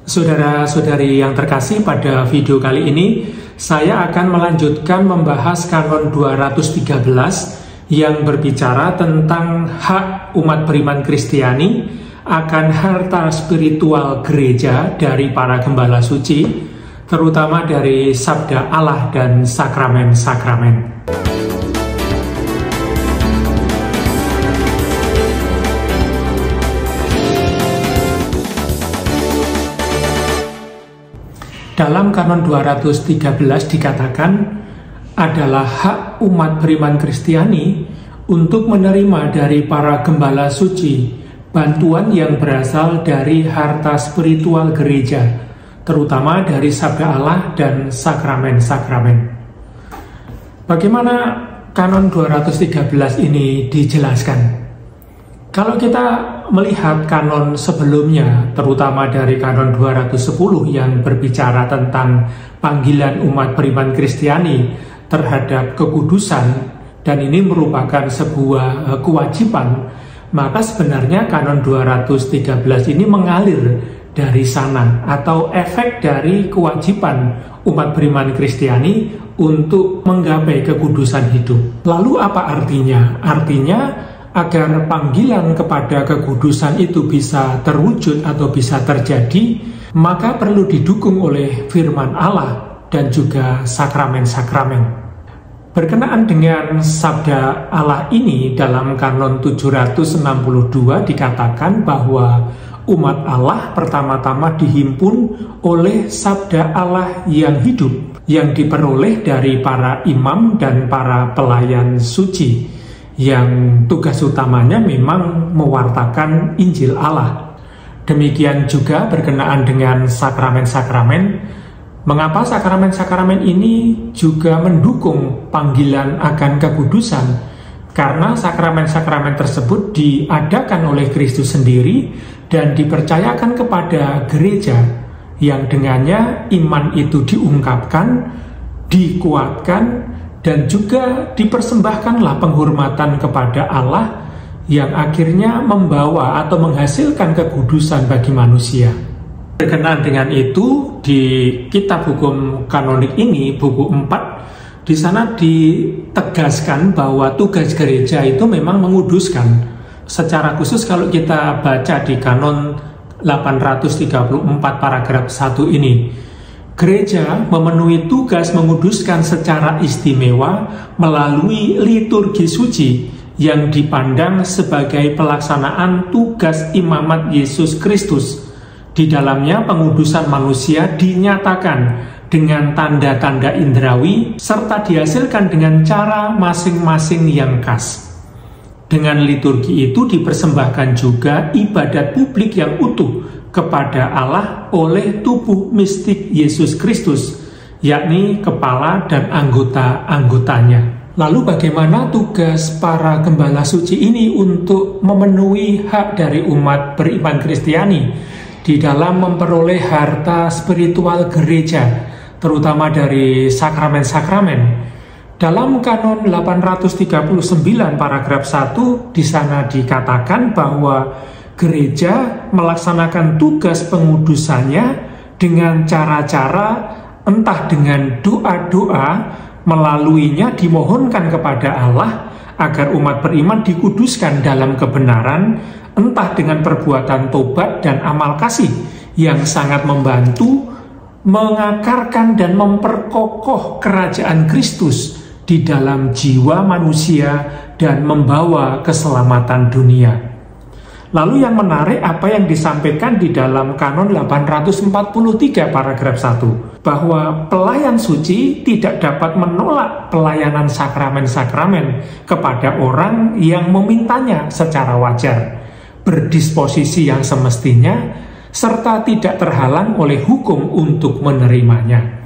Saudara-saudari yang terkasih, pada video kali ini saya akan melanjutkan membahas Kanon 213 yang berbicara tentang hak umat beriman Kristiani akan harta spiritual gereja dari para gembala suci, terutama dari sabda Allah dan sakramen-sakramen. Dalam Kanon 213 dikatakan adalah hak umat beriman Kristiani untuk menerima dari para gembala suci bantuan yang berasal dari harta spiritual gereja, terutama dari sabda Allah dan sakramen-sakramen. Bagaimana Kanon 213 ini dijelaskan? Kalau kita melihat kanon sebelumnya, terutama dari Kanon 210 yang berbicara tentang panggilan umat beriman Kristiani terhadap kekudusan, dan ini merupakan sebuah kewajiban, maka sebenarnya Kanon 213 ini mengalir dari sana, atau efek dari kewajiban umat beriman Kristiani untuk menggapai kekudusan hidup. Lalu apa artinya? Artinya, agar panggilan kepada kekudusan itu bisa terwujud atau bisa terjadi, maka perlu didukung oleh firman Allah dan juga sakramen-sakramen. Berkenaan dengan sabda Allah ini, dalam Kanon 762 dikatakan bahwa umat Allah pertama-tama dihimpun oleh sabda Allah yang hidup, yang diperoleh dari para imam dan para pelayan suci, yang tugas utamanya memang mewartakan Injil Allah. Demikian juga berkenaan dengan sakramen-sakramen. Mengapa sakramen-sakramen ini juga mendukung panggilan akan kekudusan? Karena sakramen-sakramen tersebut diadakan oleh Kristus sendiri dan dipercayakan kepada gereja, yang dengannya iman itu diungkapkan, dikuatkan, dan juga dipersembahkanlah penghormatan kepada Allah yang akhirnya membawa atau menghasilkan kekudusan bagi manusia. Berkenaan dengan itu, di kitab hukum kanonik ini, buku 4, di sana ditegaskan bahwa tugas gereja itu memang menguduskan. Secara khusus kalau kita baca di Kanon 834 paragraf 1 ini, gereja memenuhi tugas menguduskan secara istimewa melalui liturgi suci yang dipandang sebagai pelaksanaan tugas imamat Yesus Kristus. Di dalamnya pengudusan manusia dinyatakan dengan tanda-tanda indrawi serta dihasilkan dengan cara masing-masing yang khas. Dengan liturgi itu dipersembahkan juga ibadat publik yang utuh kepada Allah oleh tubuh mistik Yesus Kristus, yakni kepala dan anggota-anggotanya. Lalu bagaimana tugas para gembala suci ini untuk memenuhi hak dari umat beriman Kristiani di dalam memperoleh harta spiritual gereja, terutama dari sakramen-sakramen? Dalam Kanon 839 paragraf 1 di sana dikatakan bahwa gereja melaksanakan tugas pengudusannya dengan cara-cara, entah dengan doa-doa, melaluinya dimohonkan kepada Allah agar umat beriman dikuduskan dalam kebenaran, entah dengan perbuatan tobat dan amal kasih yang sangat membantu mengakarkan dan memperkokoh kerajaan Kristus di dalam jiwa manusia dan membawa keselamatan dunia. Lalu yang menarik apa yang disampaikan di dalam Kanon 843 paragraf 1, bahwa pelayan suci tidak dapat menolak pelayanan sakramen-sakramen kepada orang yang memintanya secara wajar, berdisposisi yang semestinya, serta tidak terhalang oleh hukum untuk menerimanya.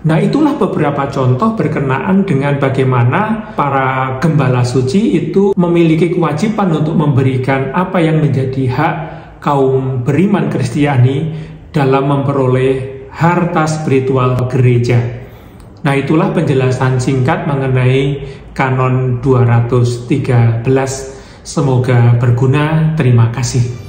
Nah, itulah beberapa contoh berkenaan dengan bagaimana para gembala suci itu memiliki kewajiban untuk memberikan apa yang menjadi hak kaum beriman Kristiani dalam memperoleh harta spiritual gereja. Nah, itulah penjelasan singkat mengenai Kanon 213. Semoga berguna. Terima kasih.